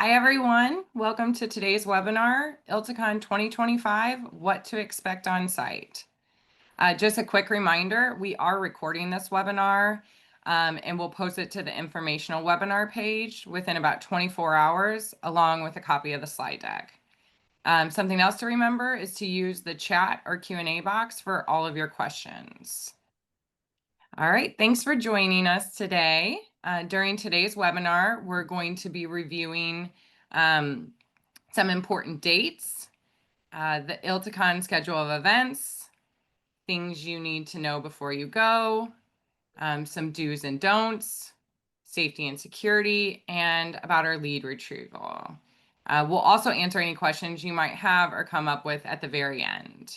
Hi, everyone. Welcome to today's webinar, ILTACON 2025, What to Expect on Site. Just a quick reminder, we are recording this webinar and we'll post it to the informational webinar page within about 24 hours, along with a copy of the slide deck. Something else to remember is to use the chat or Q&A box for all of your questions. All right, thanks for joining us today. During today's webinar, we're going to be reviewing some important dates, the ILTACON schedule of events, things you need to know before you go, some do's and don'ts, safety and security, and about our lead retrieval. We'll also answer any questions you might have or come up with at the very end.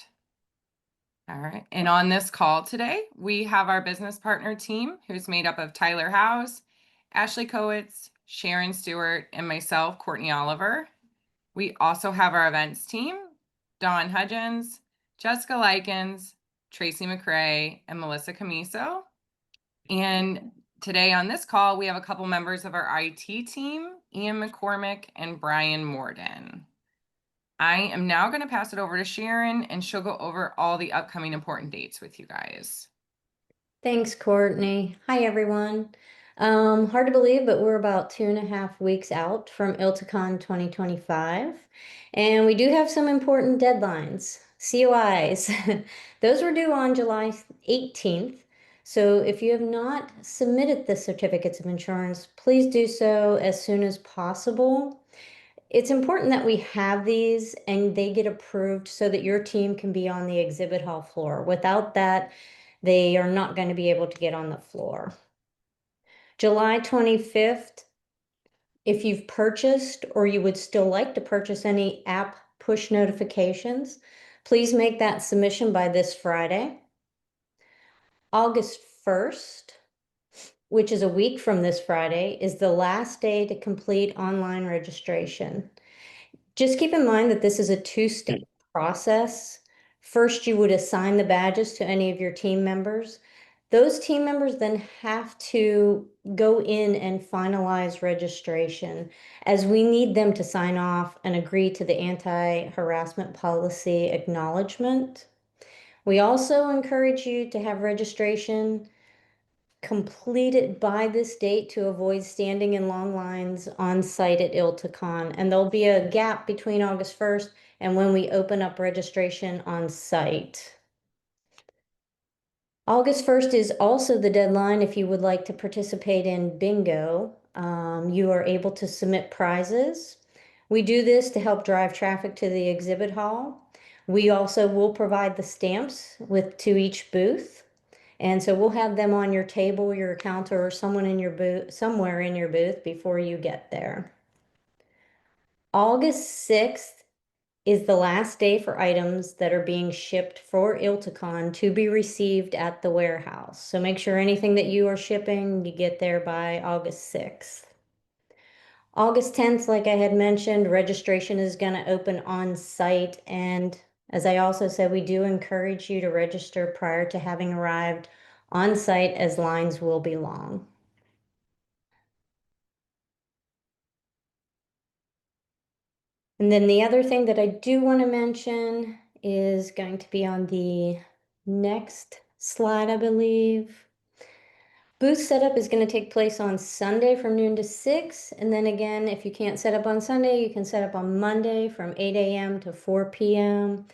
All right, and on this call today, we have our business partner team, who's made up of Tyler Howes, Ashley Kowitz, Sharon Stewart, and myself, Courtney Oliver. We also have our events team, Dawn Hudgens, Jessica Likens, Tracy McRae, and Melissa Camiso. And today on this call, we have a couple members of our IT team, Ian McCormick and Brian Morden. I am now going to pass it over to Sharon, and she'll go over all the upcoming important dates with you guys. Thanks, Courtney. Hi, everyone. Hard to believe, but we're about 2.5 weeks out from ILTACON 2025. And we do have some important deadlines, COIs. Those were due on July 18th. So if you have not submitted the certificates of insurance, please do so as soon as possible. It's important that we have these and they get approved so that your team can be on the exhibit hall floor. Without that, they are not going to be able to get on the floor. July 25th, if you've purchased or you would still like to purchase any app push notifications, please make that submission by this Friday. August 1st, which is a week from this Friday, is the last day to complete online registration. Just keep in mind that this is a two-step process. First, you would assign the badges to any of your team members. Those team members then have to go in and finalize registration, as we need them to sign off and agree to the anti-harassment policy acknowledgement. We also encourage you to have registration completed by this date to avoid standing in long lines on site at ILTACON. And there'll be a gap between August 1st and when we open up registration on site. August 1st is also the deadline if you would like to participate in bingo. You are able to submit prizes. We do this to help drive traffic to the exhibit hall. We also will provide the stamps to each booth. And so we'll have them on your table, your counter, or someone in your booth, somewhere in your booth before you get there. August 6th is the last day for items that are being shipped for ILTACON to be received at the warehouse. So make sure anything that you are shipping, you get there by August 6th. August 10th, like I had mentioned, registration is going to open on site. And as I also said, we do encourage you to register prior to having arrived on site, as lines will be long. And then the other thing that I do want to mention is going to be on the next slide, I believe. Booth setup is going to take place on Sunday from noon to 6. And then again, if you can't set up on Sunday, you can set up on Monday from 8 a.m. to 4 p.m.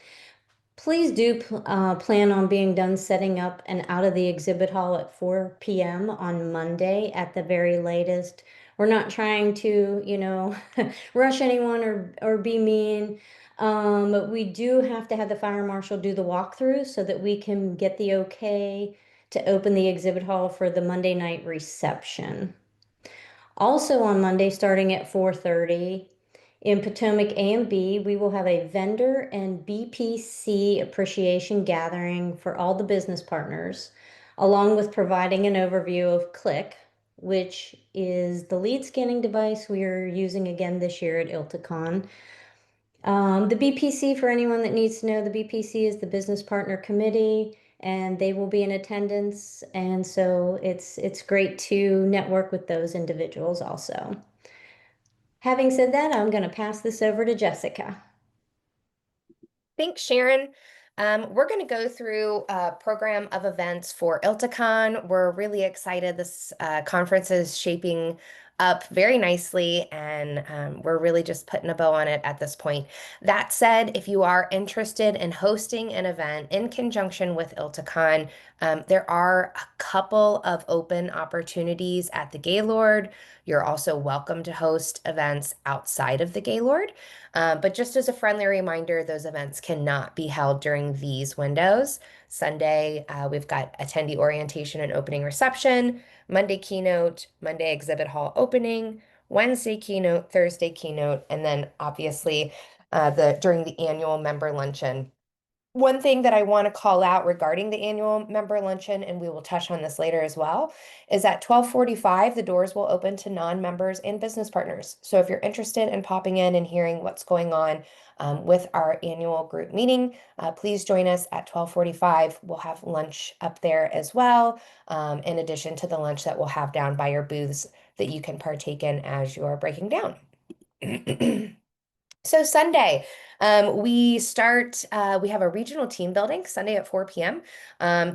Please do plan on being done setting up and out of the exhibit hall at 4 p.m. on Monday at the very latest. We're not trying to, rush anyone or be mean. But we do have to have the fire marshal do the walkthrough so that we can get the okay to open the exhibit hall for the Monday night reception. Also on Monday, starting at 4:30, in Potomac A and B, we will have a vendor and BPC appreciation gathering for all the business partners, along with providing an overview of Click, which is the lead scanning device we are using again this year at ILTACON. The BPC, for anyone that needs to know, the BPC is the Business Partner Committee, and they will be in attendance. And so it's great to network with those individuals also. Having said that, I'm going to pass this over to Jessica. Thanks, Sharon. We're going to go through a program of events for ILTACON. We're really excited. This conference is shaping up very nicely, and we're really just putting a bow on it at this point. That said, if you are interested in hosting an event in conjunction with ILTACON, there are a couple of open opportunities at the Gaylord. You're also welcome to host events outside of the Gaylord. But just as a friendly reminder, those events cannot be held during these windows. Sunday, we've got attendee orientation and opening reception, Monday keynote, Monday exhibit hall opening, Wednesday keynote, Thursday keynote, and then obviously the during the annual member luncheon. One thing that I want to call out regarding the annual member luncheon, and we will touch on this later as well, is at 12:45, the doors will open to non-members and business partners. So if you're interested in popping in and hearing what's going on with our annual group meeting, please join us at 12:45. We'll have lunch up there as well, in addition to the lunch that we'll have down by your booths that you can partake in as you're breaking down. So Sunday, we have a regional team building Sunday at 4 p.m.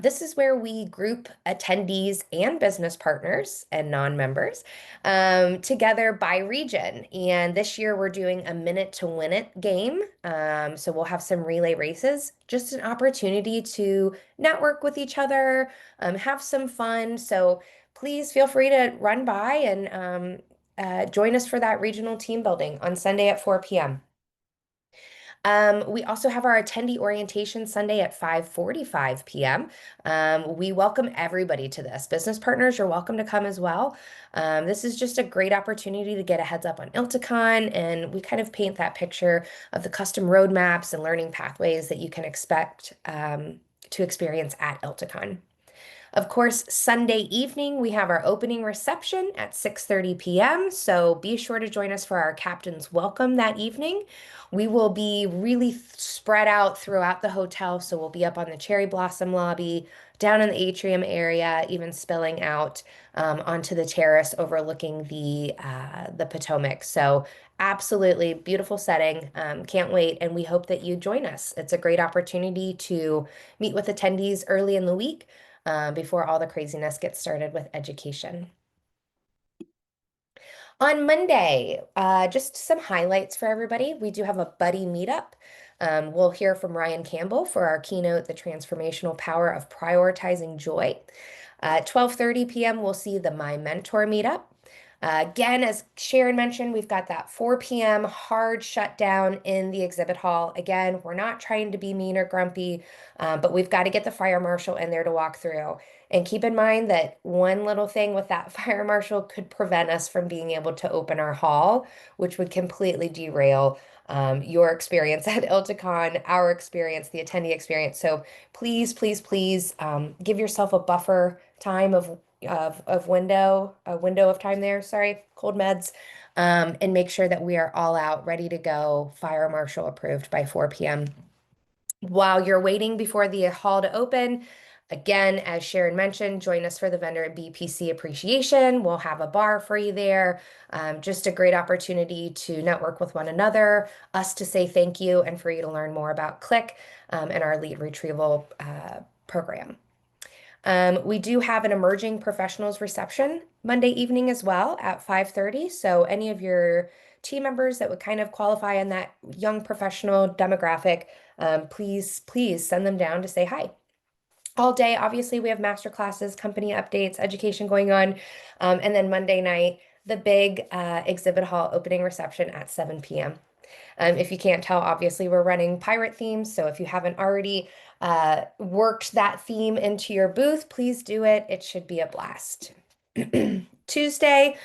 This is where we group attendees and business partners and non-members together by region. And this year we're doing a minute to win it game. So we'll have some relay races, just an opportunity to network with each other, have some fun. So please feel free to run by and join us for that regional team building on Sunday at 4 p.m. We also have our attendee orientation Sunday at 5:45 p.m. We welcome everybody to this. Business partners, you're welcome to come as well. This is just a great opportunity to get a heads up on ILTACON, and we kind of paint that picture of the custom roadmaps and learning pathways that you can expect to experience at ILTACON. Of course, Sunday evening, we have our opening reception at 6:30 p.m. So be sure to join us for our captain's welcome that evening. We will be really spread out throughout the hotel. So we'll be up on the cherry blossom lobby, down in the atrium area, even spilling out onto the terrace overlooking the Potomac. So absolutely beautiful setting. Can't wait. And we hope that you join us. It's a great opportunity to meet with attendees early in the week before all the craziness gets started with education. On Monday, just some highlights for everybody. We do have a buddy meetup. We'll hear from Ryan Campbell for our keynote, The Transformational Power of Prioritizing Joy. 12:30 p.m., we'll see the My Mentor meetup. Again, as Sharon mentioned, we've got that 4 p.m. hard shutdown in the exhibit hall. Again, we're not trying to be mean or grumpy, but we've got to get the fire marshal in there to walk through. And keep in mind that one little thing with that fire marshal could prevent us from being able to open our hall, which would completely derail your experience at ILTACON, our experience, the attendee experience. So please, please, please give yourself a buffer time of window, a window of time there, sorry, cold meds, and make sure that we are all out ready to go, fire marshal approved by 4 p.m. While you're waiting before the hall to open, again, as Sharon mentioned, join us for the vendor and BPC appreciation. We'll have a bar for you there. Just a great opportunity to network with one another, us to say thank you, and for you to learn more about Click and our lead retrieval program. We do have an emerging professionals reception Monday evening as well at 5:30. So any of your team members that would kind of qualify in that young professional demographic, please send them down to say hi. All day, obviously, we have master classes, company updates, education going on. And then Monday night, the big exhibit hall opening reception at 7 p.m. If you can't tell, obviously, we're running pirate themes. So if you haven't already worked that theme into your booth, please do it. It should be a blast. Tuesday,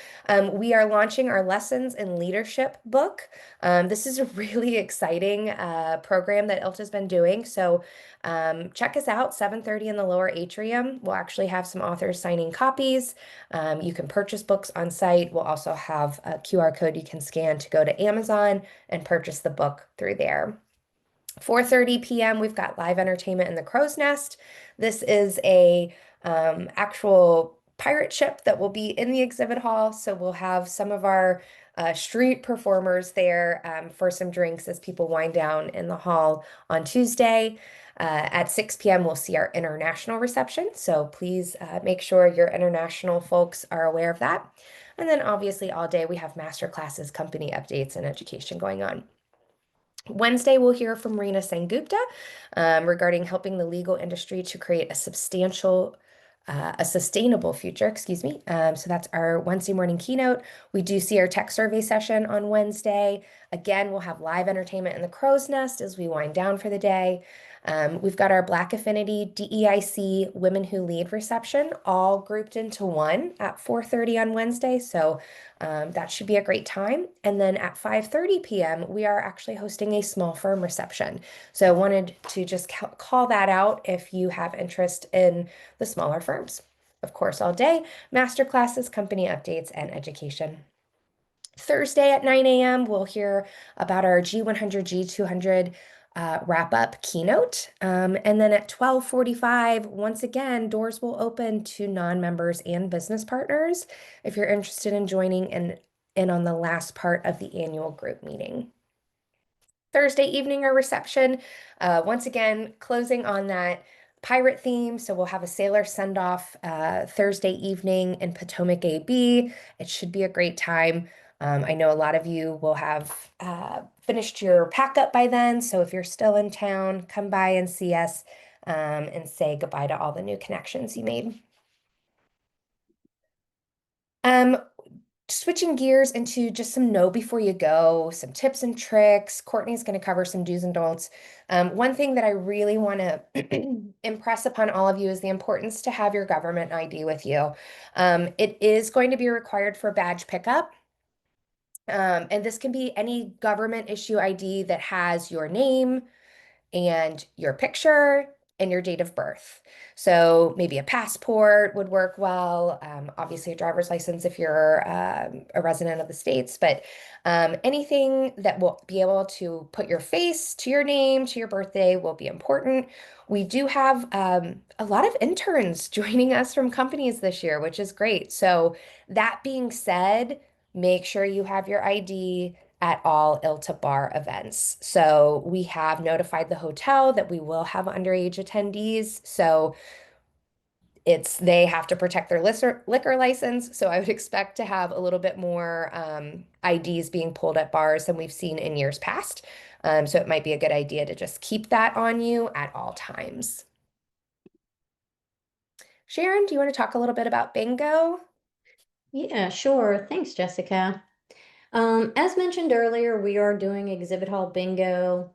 we are launching our Lessons in Leadership book. This is a really exciting program that ILTA's been doing. So check us out, 7:30 in the lower atrium. We'll actually have some authors signing copies. You can purchase books on site. We'll also have a QR code you can scan to go to Amazon and purchase the book through there. 4:30 p.m. we've got live entertainment in the Crow's Nest. This is a actual pirate ship that will be in the exhibit hall. So we'll have some of our street performers there for some drinks as people wind down in the hall on Tuesday. At 6 p.m., we'll see our international reception. So please make sure your international folks are aware of that. And then obviously all day we have master classes, company updates, and education going on. Wednesday, we'll hear from Reena Sengupta regarding helping the legal industry to create a sustainable future, excuse me. So that's our Wednesday morning keynote. We do see our tech survey session on Wednesday. Again, we'll have live entertainment in the crow's nest as we wind down for the day. We've got our Black Affinity DEIC Women Who Lead reception all grouped into one at 4:30 on Wednesday. So that should be a great time. And then at 5:30 p.m., we are actually hosting a small firm reception. So I wanted to just call that out if you have interest in the smaller firms. Of course, all day, master classes, company updates, and education. Thursday at 9 a.m., we'll hear about our G100, G200 wrap up keynote. And then at 12:45, once again, doors will open to non-members and business partners if you're interested in joining in on the last part of the annual group meeting. Thursday evening, our reception, once again, closing on that pirate theme. So we'll have a sailor send off Thursday evening in Potomac AB. It should be a great time. I know a lot of you will have finished your pack up by then. So if you're still in town, come by and see us and say goodbye to all the new connections you made. Switching gears into just some know before you go, some tips and tricks. Courtney's going to cover some do's and don'ts. One thing that I really want to impress upon all of you is the importance to have your government ID with you. It is going to be required for badge pickup. And this can be any government issue ID that has your name and your picture and your date of birth. So maybe a passport would work well. Obviously, a driver's license if you're a resident of the States, but anything that will be able to put your face to your name, to your birthday will be important. We do have a lot of interns joining us from companies this year, which is great. So that being said, make sure you have your ID at all ILTA bar events. So we have notified the hotel that we will have underage attendees. So they have to protect their liquor license. So I would expect to have a little bit more IDs being pulled at bars than we've seen in years past. So it might be a good idea to just keep that on you at all times. Sharon, do you want to talk a little bit about bingo? Yeah, sure. Thanks, Jessica. As mentioned earlier, we are doing exhibit hall bingo.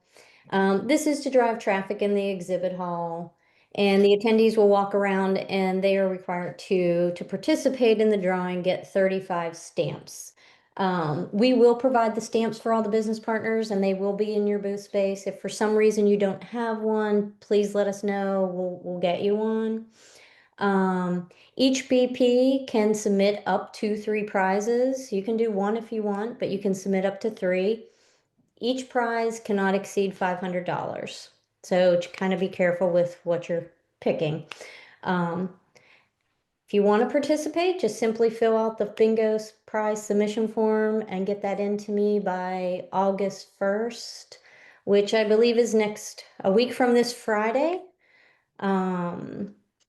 This is to drive traffic in the exhibit hall, and the attendees will walk around and they are required to participate in the drawing, get 35 stamps. We will provide the stamps for all the business partners and they will be in your booth space. If for some reason you don't have one, please let us know. We'll get you one. Each BP can submit up to 3 prizes. You can do one if you want, but you can submit up to 3. Each prize cannot exceed $500. So kind of be careful with what you're picking. If you want to participate, just simply fill out the bingo prize submission form and get that into me by August 1st, which I believe is a week from this Friday.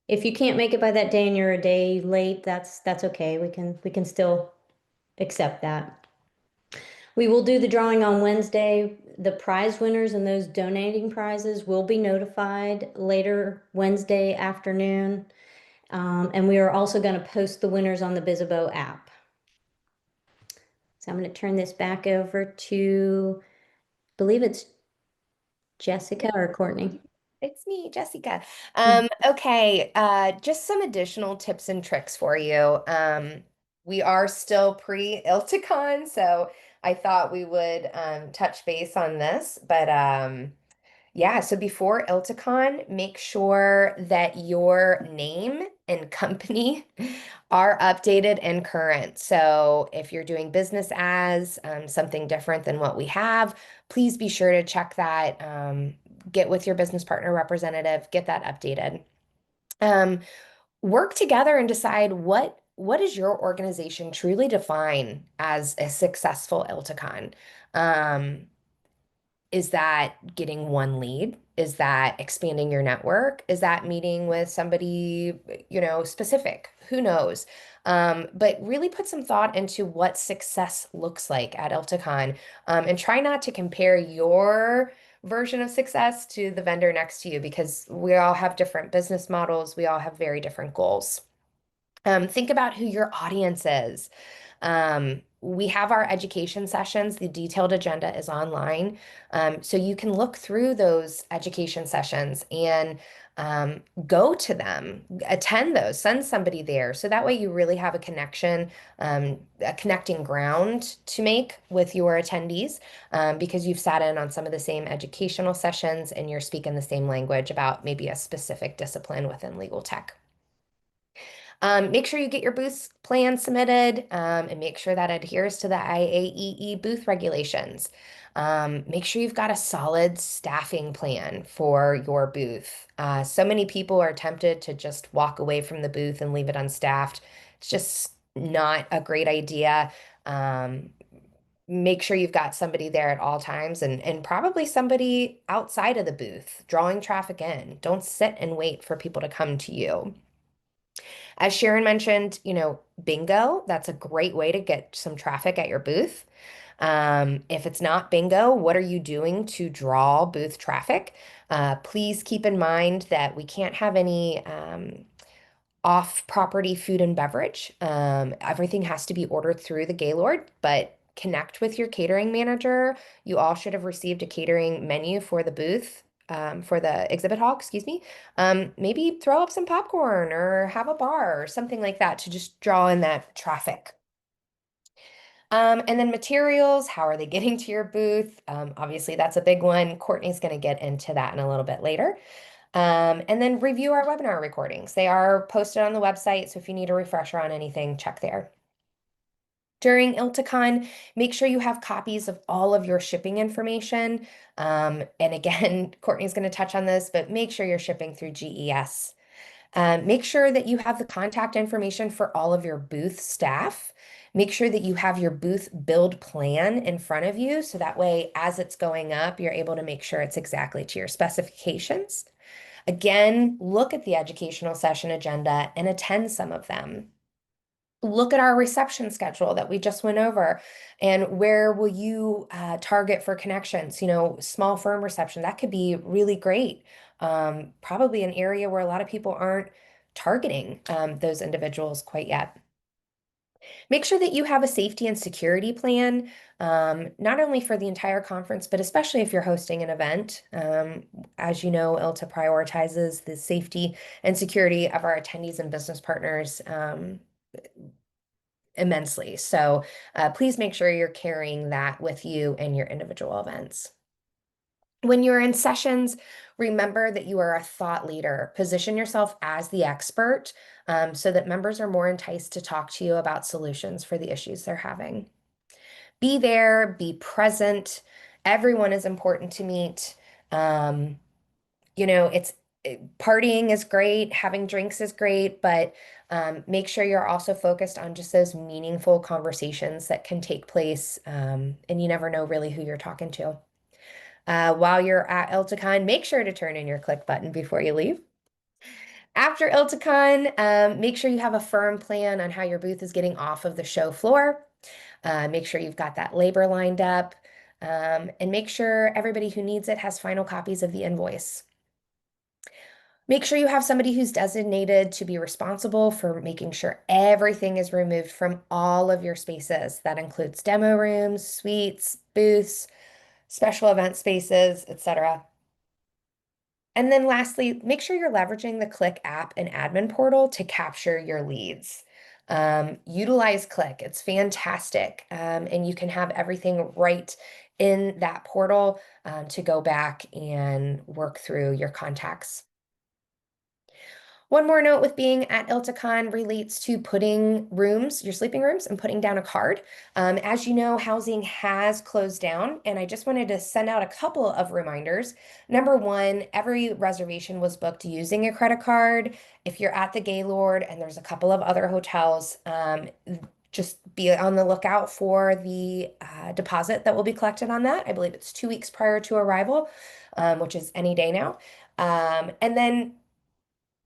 If you can't make it by that day and you're a day late, that's okay. We can still accept that. We will do the drawing on Wednesday. The prize winners and those donating prizes will be notified later Wednesday afternoon. And we are also going to post the winners on the Bizzabo app. So I'm going to turn this back over to, I believe it's Jessica or Courtney. It's me, Jessica. Okay, just some additional tips and tricks for you. We are still pre-ILTACON, so I thought we would touch base on this. But yeah, so before ILTACON, make sure that your name and company are updated and current. So if you're doing business as something different than what we have, please be sure to check that. Get with your business partner representative, get that updated. Work together and decide what does your organization truly define as a successful ILTACON. Um, is that getting one lead? Is that expanding your network? Is that meeting with somebody, specific? Who knows? But really put some thought into what success looks like at ILTACON, and try not to compare your version of success to the vendor next to you because we all have different business models. We all have very different goals. Think about who your audience is. We have our education sessions. The detailed agenda is online. So you can look through those education sessions and go to them, attend those, send somebody there. So that way you really have a connection, a connecting ground to make with your attendees, because you've sat in on some of the same educational sessions and you're speaking the same language about maybe a specific discipline within legal tech. Make sure you get your booth plan submitted, and make sure that adheres to the IAEE booth regulations. Make sure you've got a solid staffing plan for your booth. So many people are tempted to just walk away from the booth and leave it unstaffed. It's just not a great idea. Make sure you've got somebody there at all times, and probably somebody outside of the booth drawing traffic in. Don't sit and wait for people to come to you. As Sharon mentioned, bingo, that's a great way to get some traffic at your booth. If it's not bingo, what are you doing to draw booth traffic? Please keep in mind that we can't have any off-property food and beverage. Everything has to be ordered through the Gaylord, but connect with your catering manager. You all should have received a catering menu for the booth, for the exhibit hall, excuse me. Maybe throw up some popcorn or have a bar or something like that to just draw in that traffic. And then materials, how are they getting to your booth? Obviously, that's a big one. Courtney's going to get into that in a little bit later. And then review our webinar recordings. They are posted on the website, so if you need a refresher on anything, check there. During ILTACON, make sure you have copies of all of your shipping information. And again, Courtney's going to touch on this, but make sure you're shipping through GES. Make sure that you have the contact information for all of your booth staff. Make sure that you have your booth build plan in front of you, so that way, as it's going up, you're able to make sure it's exactly to your specifications. Again, look at the educational session agenda and attend some of them. Look at our reception schedule that we just went over, and where will you target for connections? Small firm reception, that could be really great. Probably an area where a lot of people aren't targeting those individuals quite yet. Make sure that you have a safety and security plan, not only for the entire conference, but especially if you're hosting an event. As you know, ILTA prioritizes the safety and security of our attendees and business partners immensely. So please make sure you're carrying that with you in your individual events. When you're in sessions, remember that you are a thought leader. Position yourself as the expert, so that members are more enticed to talk to you about solutions for the issues they're having. Be there, be present. Everyone is important to meet. Partying is great, having drinks is great, but make sure you're also focused on just those meaningful conversations that can take place, and you never know really who you're talking to. While you're at ILTACON, make sure to turn in your click button before you leave. After ILTACON, make sure you have a firm plan on how your booth is getting off of the show floor. Make sure you've got that labor lined up, and make sure everybody who needs it has final copies of the invoice. Make sure you have somebody who's designated to be responsible for making sure everything is removed from all of your spaces. That includes demo rooms, suites, booths, special event spaces, etc. And then lastly, make sure you're leveraging the Click app and admin portal to capture your leads. Utilize Click, it's fantastic. And you can have everything right in that portal to go back and work through your contacts. One more note with being at ILTACON relates to putting rooms, your sleeping rooms, and putting down a card. As you know, housing has closed down, and I just wanted to send out a couple of reminders. Number one, every reservation was booked using a credit card. If you're at the Gaylord and there's a couple of other hotels, just be on the lookout for the deposit that will be collected on that. I believe it's 2 weeks prior to arrival, which is any day now. And then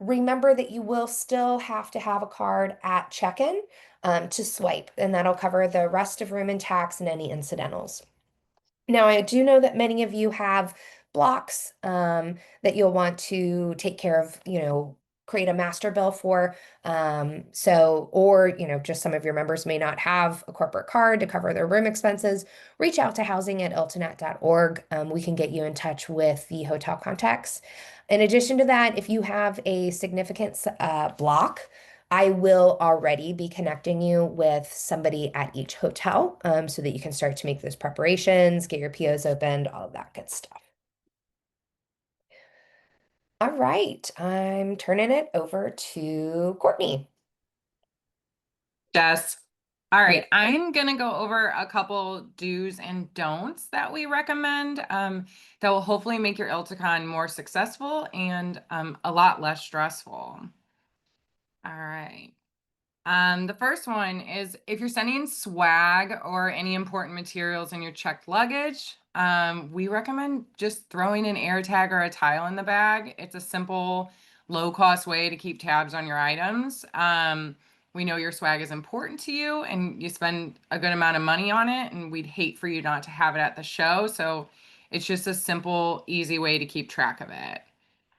remember that you will still have to have a card at check-in to swipe, and that'll cover the rest of room and tax and any incidentals. Now, I do know that many of you have blocks that you'll want to take care of, create a master bill for. Or, just some of your members may not have a corporate card to cover their room expenses. Reach out to housing@iltanet.org. We can get you in touch with the hotel contacts. In addition to that, if you have a significant block, I will already be connecting you with somebody at each hotel so that you can start to make those preparations, get your POs opened, all of that good stuff. All right, I'm turning it over to Courtney. Jess. All Yeah. right, I'm gonna go over a couple do's and don'ts that we recommend that will hopefully make your ILTACON more successful and a lot less stressful. All right. The first one is if you're sending swag or any important materials in your checked luggage, we recommend just throwing an air tag or a tile in the bag. It's a simple, low-cost way to keep tabs on your items. We know your swag is important to you and you spend a good amount of money on it, and we'd hate for you not to have it at the show. So it's just a simple, easy way to keep track of it.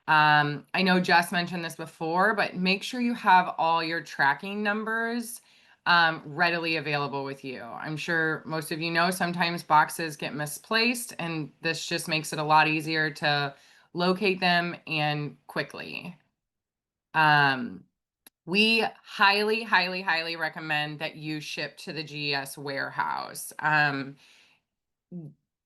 I know Jess mentioned this before, but make sure you have all your tracking numbers readily available with you. I'm sure most of you know sometimes boxes get misplaced, and this just makes it a lot easier to locate them and quickly. We highly, highly, highly recommend that you ship to the GES warehouse.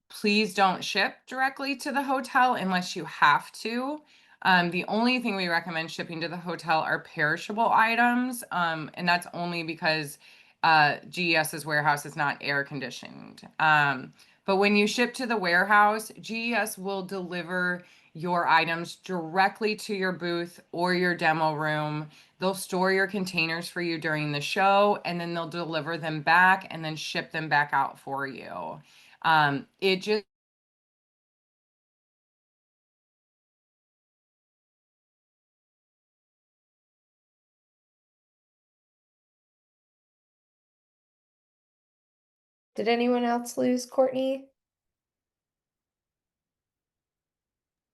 Please don't ship directly to the hotel unless you have to. The only thing we recommend shipping to the hotel are perishable items, and that's only because GES's warehouse is not air conditioned. But when you ship to the warehouse, GES will deliver your items directly to your booth or your demo room. They'll store your containers for you during the show, and then they'll deliver them back and then ship them back out for you. It just Did anyone else lose Courtney?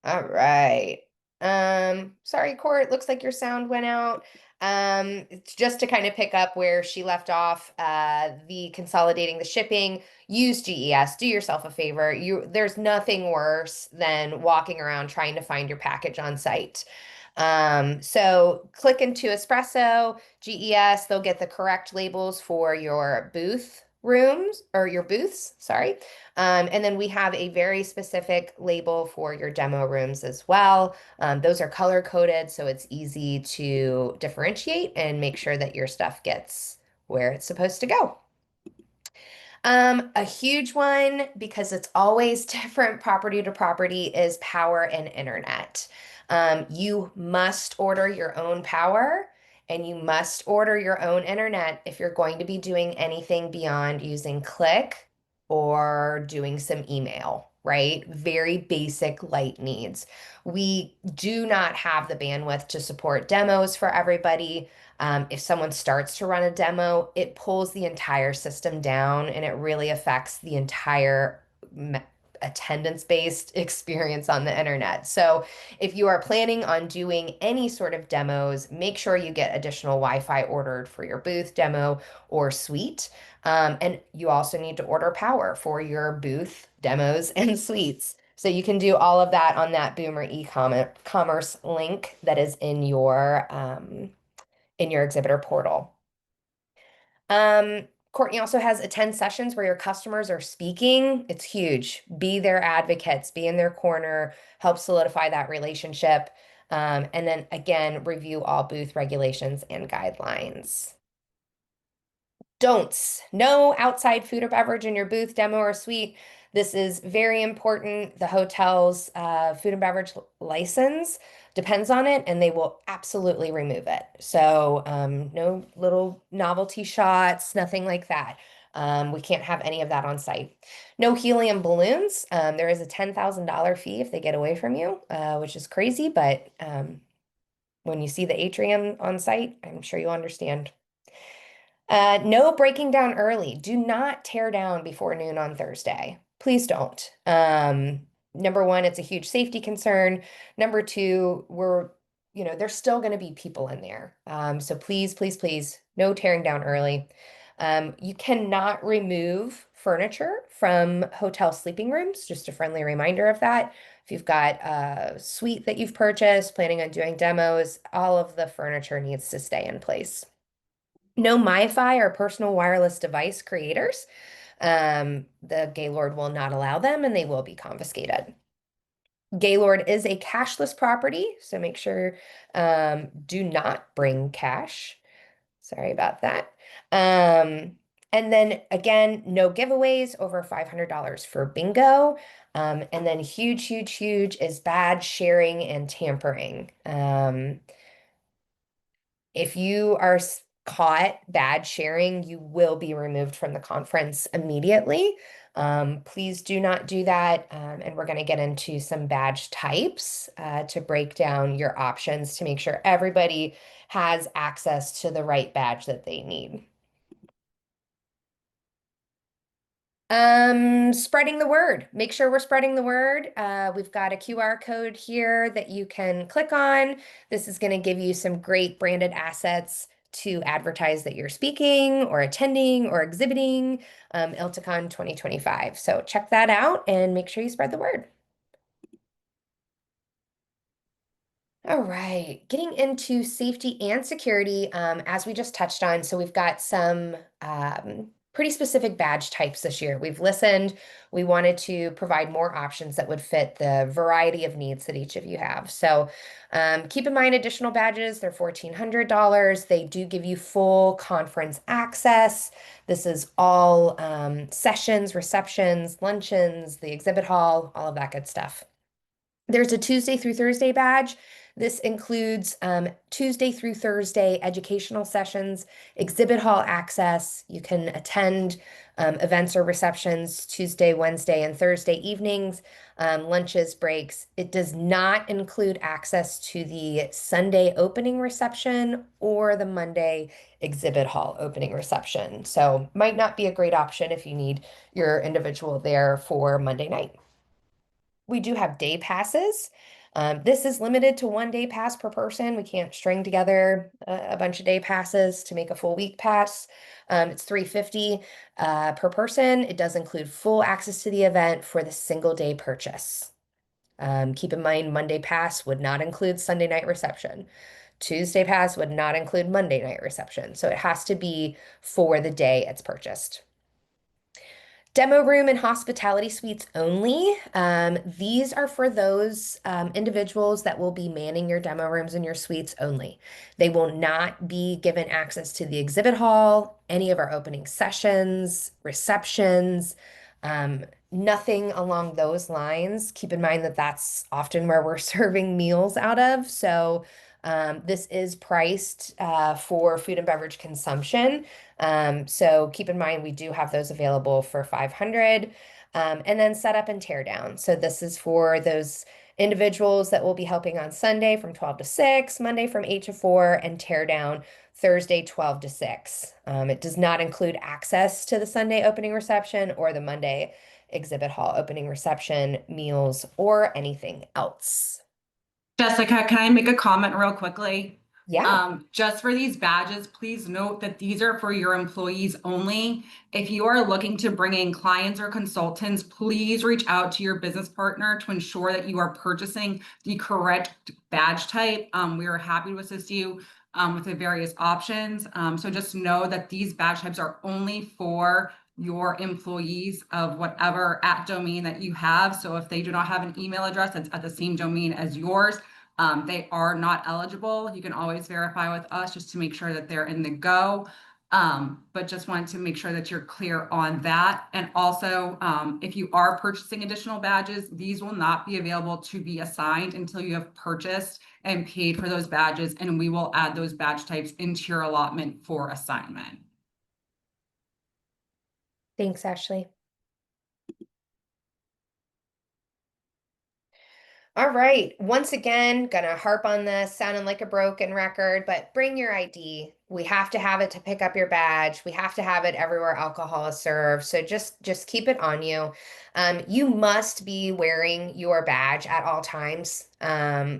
All right. Sorry, Court, looks like your sound went out. It's just to kind of pick up where she left off, the consolidating the shipping, use GES, do yourself a favor. There's nothing worse than walking around trying to find your package on site. So click into Espresso, GES, they'll get the correct labels for your booth rooms or your booths, sorry. And then we have a very specific label for your demo rooms as well. Those are color coded, so it's easy to differentiate and make sure that your stuff gets where it's supposed to go. A huge one, because it's always different property to property, is power and internet. You must order your own power and you must order your own internet if you're going to be doing anything beyond using Click or doing some email, right? Very basic light needs. We do not have the bandwidth to support demos for everybody. If someone starts to run a demo, it pulls the entire system down and it really affects the entire attendance-based experience on the internet. So if you are planning on doing any sort of demos, make sure you get additional Wi-Fi ordered for your booth, demo, or suite. And you also need to order power for your booth, demos, and suites. So you can do all of that on that Boomer e-commerce link that is in your exhibitor portal. Courtney also has attend sessions where your customers are speaking. It's huge. Be their advocates, be in their corner, help solidify that relationship. And then again, review all booth regulations and guidelines. Don'ts. No outside food or beverage in your booth, demo, or suite. This is very important. The hotel's food and beverage license depends on it, and they will absolutely remove it. So no little novelty shots, nothing like that. We can't have any of that on site. No helium balloons. There is a $10,000 fee if they get away from you, which is crazy, but when you see the atrium on site, I'm sure you'll understand. No breaking down early. Do not tear down before noon on Thursday. Please don't. Number one, it's a huge safety concern. Number two, there's still going to be people in there. So please, please, please, no tearing down early. You cannot remove furniture from hotel sleeping rooms. Just a friendly reminder of that. If you've got a suite that you've purchased, planning on doing demos, all of the furniture needs to stay in place. No MiFi or personal wireless device creators. The Gaylord will not allow them and they will be confiscated. Gaylord is a cashless property, so make sure do not bring cash. Sorry about that. And then again, no giveaways over $500 for bingo. And then huge, huge, huge is badge sharing and tampering. If you are caught badge sharing, you will be removed from the conference immediately. Please do not do that. And we're going to get into some badge types to break down your options to make sure everybody has access to the right badge that they need. Spreading the word. Make sure we're spreading the word. We've got a QR code here that you can click on. This is going to give you some great branded assets to advertise that you're speaking or attending or exhibiting ILTACON 2025. So check that out and make sure you spread the word. All right, getting into safety and security, as we just touched on. So we've got some pretty specific badge types this year. We've listened. We wanted to provide more options that would fit the variety of needs that each of you have. So keep in mind additional badges, they're $1,400. They do give you full conference access. This is all sessions, receptions, luncheons, the exhibit hall, all of that good stuff. There's a Tuesday through Thursday badge. This includes Tuesday through Thursday educational sessions, exhibit hall access. You can attend events or receptions Tuesday, Wednesday, and Thursday evenings, lunches, breaks. It does not include access to the Sunday opening reception or the Monday exhibit hall opening reception. So might not be a great option if you need your individual there for Monday night. We do have day passes. This is limited to 1 day pass per person. We can't string together a bunch of day passes to make a full week pass. It's $350 per person. It does include full access to the event for the single day purchase. Keep in mind, Monday pass would not include Sunday night reception. Tuesday pass would not include Monday night reception. So it has to be for the day it's purchased. Demo room and hospitality suites only. These are for those individuals that will be manning your demo rooms and your suites only. They will not be given access to the exhibit hall, any of our opening sessions, receptions, nothing along those lines. Keep in mind that that's often where we're serving meals out of. So this is priced for food and beverage consumption. So keep in mind, we do have those available for $500. And then set up and tear down. So this is for those individuals that will be helping on Sunday from 12 to 6, Monday from 8 to 4, and tear down Thursday 12 to 6. It does not include access to the Sunday opening reception or the Monday exhibit hall opening reception, meals, or anything else. Jessica, can I make a comment real quickly? Yeah. Just for these badges, please note that these are for your employees only. If you are looking to bring in clients or consultants, please reach out to your business partner to ensure that you are purchasing the correct badge type. We are happy to assist you with the various options. So just know that these badge types are only for your employees of whatever @ domain that you have. So if they do not have an email address that's at the same domain as yours, They are not eligible. You can always verify with us just to make sure that they're in the go. But just wanted to make sure that you're clear on that. And also, if you are purchasing additional badges, these will not be available to be assigned until you have purchased and paid for those badges, and we will add those badge types into your allotment for assignment. Thanks, Ashley. All right. Once again, gonna harp on this, sounding like a broken record, but bring your ID. We have to have it to pick up your badge. We have to have it everywhere alcohol is served. So just keep it on you. You must be wearing your badge at all times.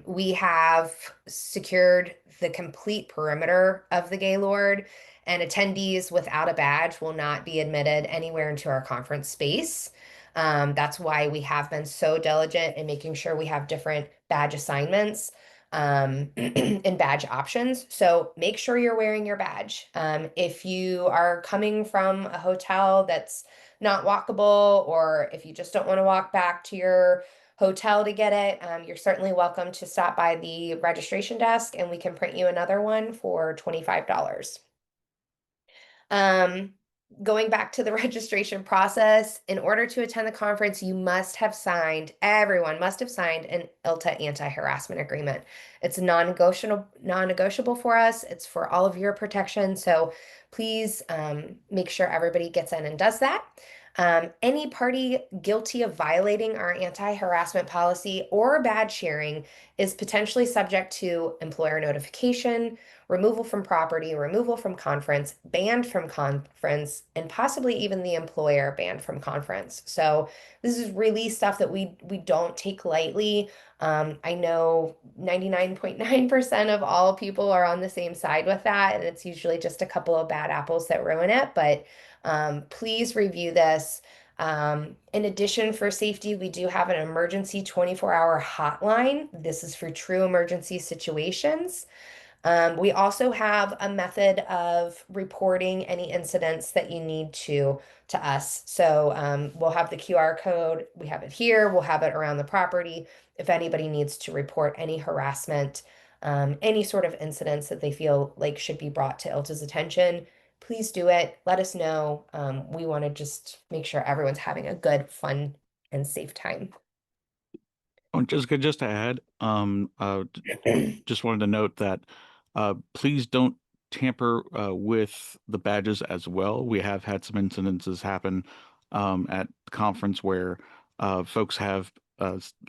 We have secured the complete perimeter of the Gaylord, and attendees without a badge will not be admitted anywhere into our conference space. That's why we have been so diligent in making sure we have different badge assignments and badge options. So make sure you're wearing your badge. If you are coming from a hotel that's not walkable, or if you just don't want to walk back to your hotel to get it, you're certainly welcome to stop by the registration desk and we can print you another one for $25. Um, Going back to the registration process, in order to attend the conference, you must have signed, everyone must have signed an ILTA anti-harassment agreement. It's non-negotiable for us. It's for all of your protection. So please make sure everybody gets in and does that. Any party guilty of violating our anti-harassment policy or badge sharing is potentially subject to employer notification, removal from property, removal from conference, banned from conference, and possibly even the employer banned from conference. So this is really stuff that we don't take lightly. I know 99.9% of all people are on the same side with that, and it's usually just a couple of bad apples that ruin it. But please review this. In addition, for safety, we do have an emergency 24-hour hotline. This is for true emergency situations. We also have a method of reporting any incidents that you need to us. So we'll have the QR code. We have it here. We'll have it around the property. If anybody needs to report any harassment, any sort of incidents that they feel like should be brought to ILTA's attention, please do it. Let us know. We want to just make sure everyone's having a good, fun, and safe time. Oh, just to add, just wanted to note that please don't tamper with the badges as well. We have had some incidences happen at the conference where folks have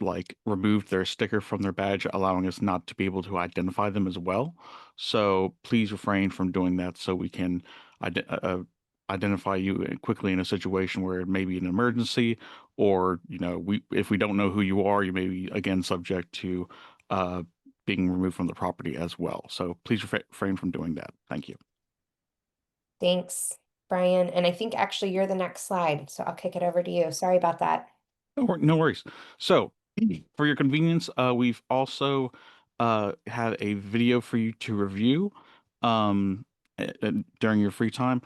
like removed their sticker from their badge, allowing us not to be able to identify them as well. So please refrain from doing that so we can identify you quickly in a situation where it may be an emergency, or if we don't know who you are, you may be again subject to being removed from the property as well. So please refrain from doing that. Thank you. Thanks, Brian. And I think actually you're the next slide, so I'll kick it over to you. Sorry about that. No worries. So for your convenience, we've also had a video for you to review during your free time.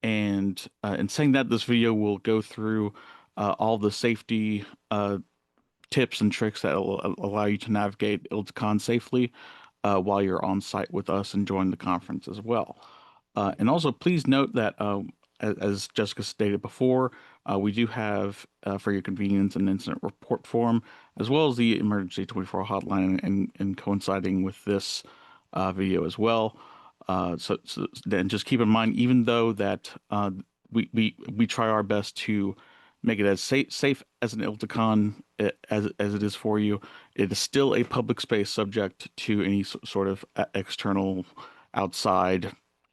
And in saying that, this video will go through all the safety tips and tricks that will allow you to navigate ILTACON safely while you're on site with us and join the conference as well. And also, please note that, as Jessica stated before, we do have, for your convenience, an incident report form, as well as the emergency 24 hotline, and coinciding with this video as well. So then just keep in mind, even though that we try our best to make it as safe as an ILTACON as it is for you, it is still a public space subject to any sort of external, outside,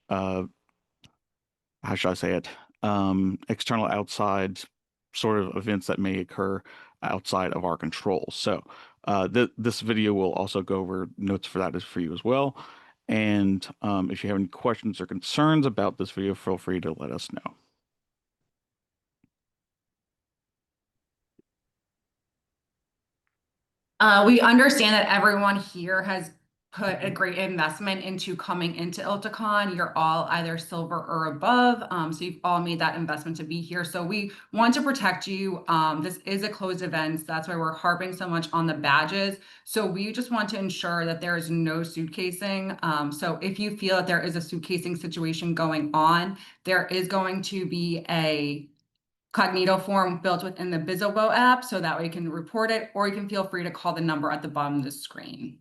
how should I say it? External, outside sort of events that may occur outside of our control. So this video will also go over notes for that for you as well. And if you have any questions or concerns about this video, feel free to let us know. We understand that everyone here has put a great investment into coming into ILTACON. You're all either silver or above. So you've all made that investment to be here. So we want to protect you. This is a closed event. So that's why we're harping so much on the badges. So we just want to ensure that there is no suitcasing. So if you feel that there is a suitcasing situation going on, there is going to be a Cognito form built within the Bizobo app, so that way you can report it, or you can feel free to call the number at the bottom of the screen.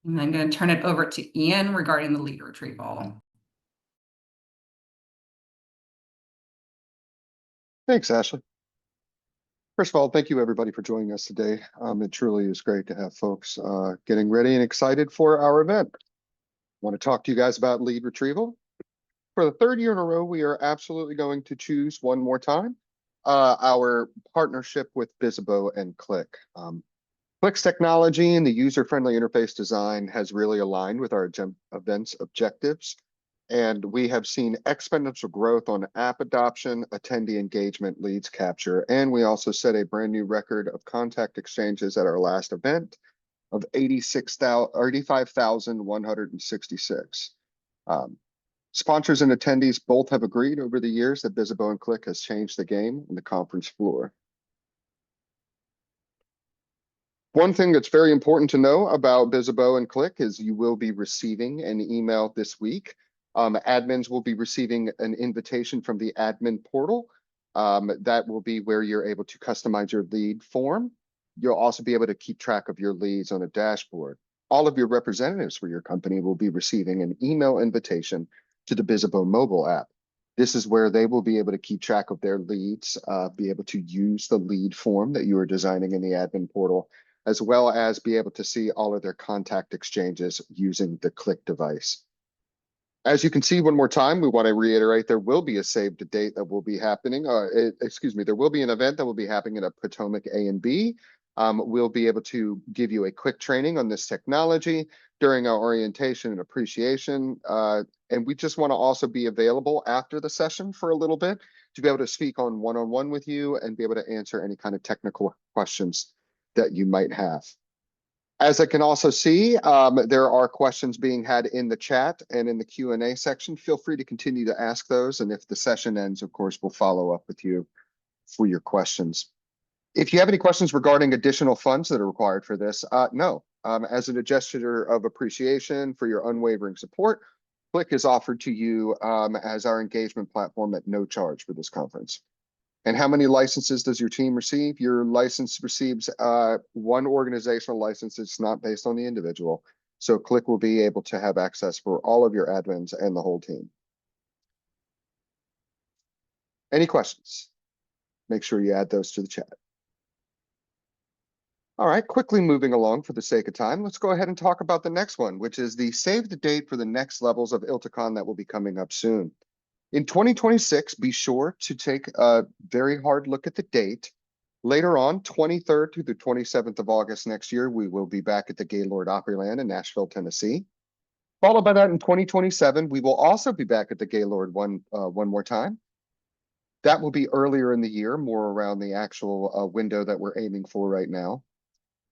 And I'm going to turn it over to Ian regarding the lead retrieval. Thanks, Ashley. First of all, thank you everybody for joining us today. It truly is great to have folks getting ready and excited for our event. I want to talk to you guys about lead retrieval. For the third year in a row, we are absolutely going to choose one more time our partnership with Bizobo and Click. Click's technology and the user-friendly interface design has really aligned with our event's objectives. And we have seen exponential growth on app adoption, attendee engagement, leads capture, and we also set a brand new record of contact exchanges at our last event of 85,166. Sponsors and attendees both have agreed over the years that Bizobo and Click has changed the game on the conference floor. One thing that's very important to know about Bizobo and Click is you will be receiving an email this week. Admins will be receiving an invitation from the admin portal. That will be where you're able to customize your lead form. You'll also be able to keep track of your leads on a dashboard. All of your representatives for your company will be receiving an email invitation to the Bizobo mobile app. This is where they will be able to keep track of their leads, be able to use the lead form that you are designing in the admin portal, as well as be able to see all of their contact exchanges using the Click device. As you can see one more time, we want to reiterate there will be a save the date that will be happening. There will be an event that will be happening at Potomac A and B. We'll be able to give you a quick training on this technology during our orientation and appreciation. And we just want to also be available after the session for a little bit to be able to speak on one-on-one with you and be able to answer any kind of technical questions that you might have. As I can also see, there are questions being had in the chat and in the Q&A section. Feel free to continue to ask those. And if the session ends, of course, we'll follow up with you for your questions. If you have any questions regarding additional funds that are required for this, no. As a gesture of appreciation for your unwavering support, Click is offered to you as our engagement platform at no charge for this conference. And how many licenses does your team receive? Your license receives one organizational license. It's not based on the individual. So Click will be able to have access for all of your admins and the whole team. Any questions? Make sure you add those to the chat. All right, quickly moving along for the sake of time, let's go ahead and talk about the next one, which is the save the date for the next levels of ILTACON that will be coming up soon. In 2026, be sure to take a very hard look at the date. Later on, 23rd through the 27th of August next year, we will be back at the Gaylord Opryland in Nashville, Tennessee. Followed by that in 2027, we will also be back at the Gaylord one more time. That will be earlier in the year, more around the actual window that we're aiming for right now.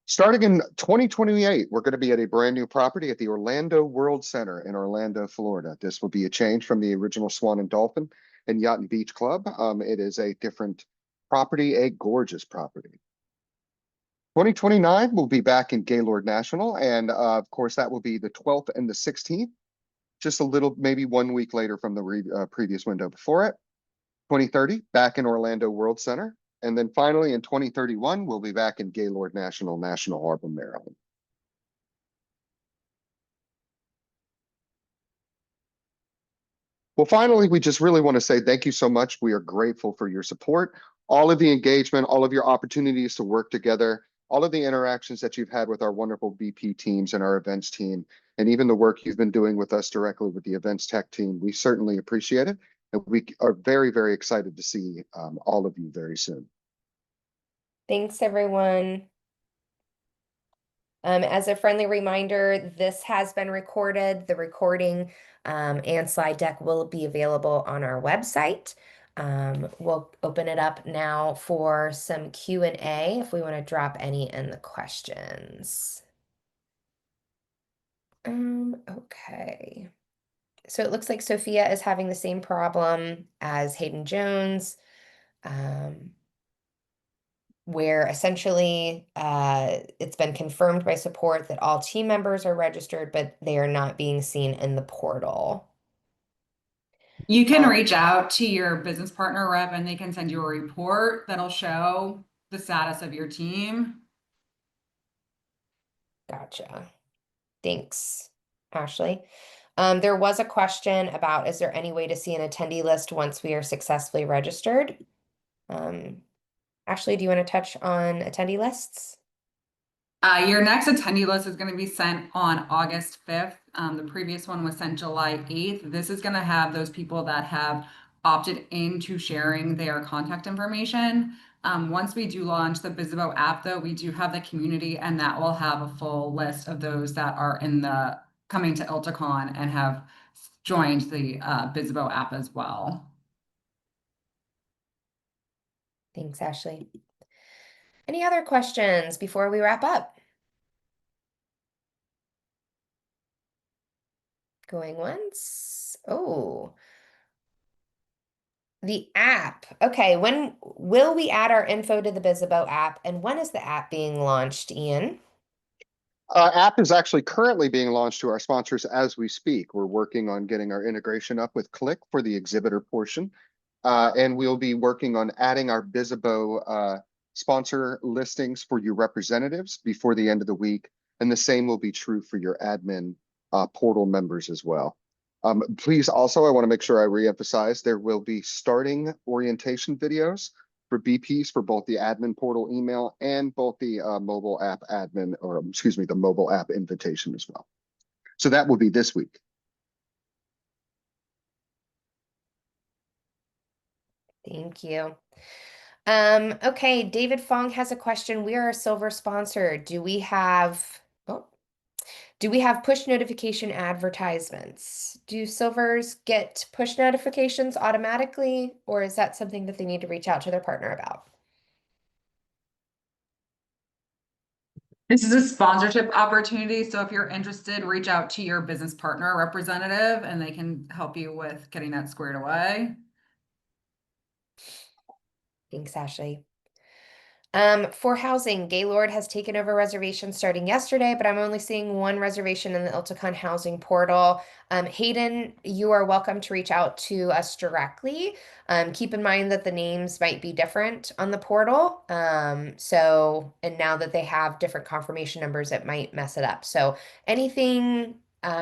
Starting in 2028, we're going to be at a brand new property at the Orlando World Center in Orlando, Florida. This will be a change from the original Swan and Dolphin and Yacht and Beach Club. It is a different property, a gorgeous property. 2029, we'll be back in Gaylord National. And of course, that will be the 12th and the 16th, just a little, maybe 1 week later from the previous window before it. 2030, back in Orlando World Center. And then finally, in 2031, we'll be back in Gaylord National, National Harbor, Maryland. Well, finally, we just really want to say thank you so much. We are grateful for your support, all of the engagement, all of your opportunities to work together, all of the interactions that you've had with our wonderful BP teams and our events team, and even the work you've been doing with us directly with the events tech team. We certainly appreciate it. And we are very, very excited to see all of you very soon. Thanks, everyone. As a friendly reminder, this has been recorded. The recording and slide deck will be available on our website. We'll open it up now for some Q&A if we want to drop any in the questions. Okay. So it looks like Sophia is having the same problem as Hayden Jones, where essentially it's been confirmed by support that all team members are registered, but they are not being seen in the portal. You can reach out to your business partner rep and they can send you a report that'll show the status of your team. Gotcha. Thanks, Ashley. There was a question about, is there any way to see an attendee list once we are successfully registered? Ashley, do you want to touch on attendee lists? Your next attendee list is going to be sent on August 5th. The previous one was sent July 8th. This is going to have those people that have opted into sharing their contact information. Once we do launch the Bizzabo app, though, we do have the community, and that will have a full list of those that are coming to ILTACON and have joined the Bizzabo app as well. Thanks, Ashley. Any other questions before we wrap up? Going once. Oh, the app. Okay, when will we add our info to the Bizzabo app, and when is the app being launched, Ian? App is actually currently being launched to our sponsors as we speak. We're working on getting our integration up with Click for the exhibitor portion. And we'll be working on adding our Bizzabo sponsor listings for your representatives before the end of the week. And the same will be true for your admin portal members as well. Please also, I want to make sure I reemphasize, there will be starting orientation videos for BPs for both the admin portal email and both the mobile app admin, or excuse me, the mobile app invitation as well. So that will be this week. Thank you. Okay, David Fong has a question. We are a silver sponsor. Do we have push notification advertisements? Do silvers get push notifications automatically, or is that something that they need to reach out to their partner about? This is a sponsorship opportunity. So if you're interested, reach out to your business partner representative and they can help you with getting that squared away. Thanks, Ashley. For housing, Gaylord has taken over reservations starting yesterday, but I'm only seeing one reservation in the ILTACON housing portal. Hayden, you are welcome to reach out to us directly. Keep in mind that the names might be different on the portal. And now that they have different confirmation numbers, it might mess it up. So anything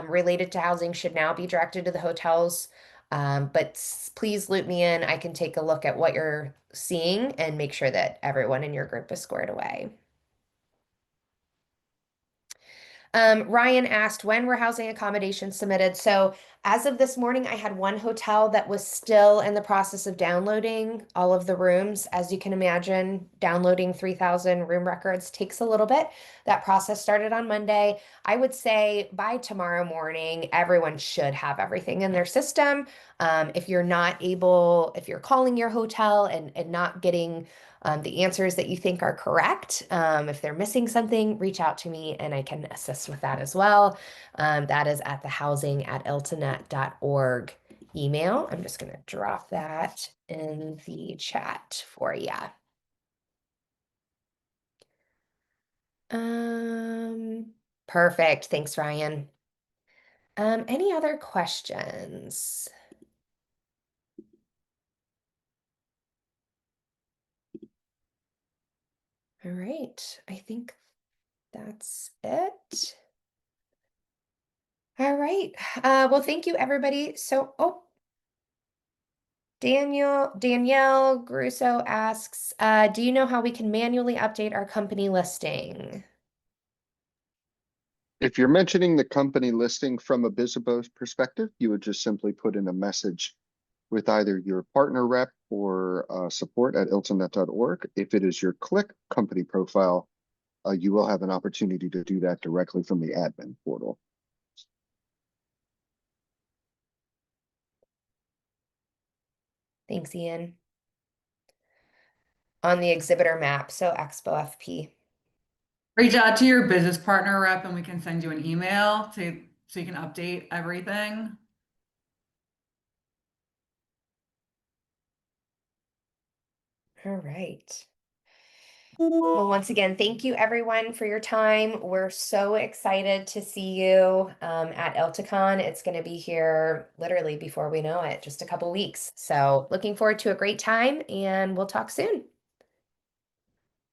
related to housing should now be directed to the hotels. But please loop me in. I can take a look at what you're seeing and make sure that everyone in your group is squared away. Ryan asked, when were housing accommodations submitted? So as of this morning, I had one hotel that was still in the process of downloading all of the rooms. As you can imagine, downloading 3,000 room records takes a little bit. That process started on Monday. I would say by tomorrow morning, everyone should have everything in their system. If you're calling your hotel and not getting the answers that you think are correct. If they're missing something, reach out to me and I can assist with that as well. That is at thehousing@iltanet.org email. I'm just going to drop that in the chat for you. Perfect. Thanks, Ryan. Any other questions? All right, I think that's it. All right. Well, thank you, everybody. Danielle Grusso asks, do you know how we can manually update our company listing? If you're mentioning the company listing from a Bizzabo perspective, you would just simply put in a message with either your partner rep or support at iltanet.org. If it is your Click company profile, you will have an opportunity to do that directly from the admin portal. Thanks, Ian. On the exhibitor map, so Expo FP. Reach out to your business partner rep and we can send you an email so you can update everything. All right. Well, once again, thank you everyone for your time. We're so excited to see you at ILTACON. It's going to be here literally before we know it, just a couple weeks. So looking forward to a great time, and we'll talk soon.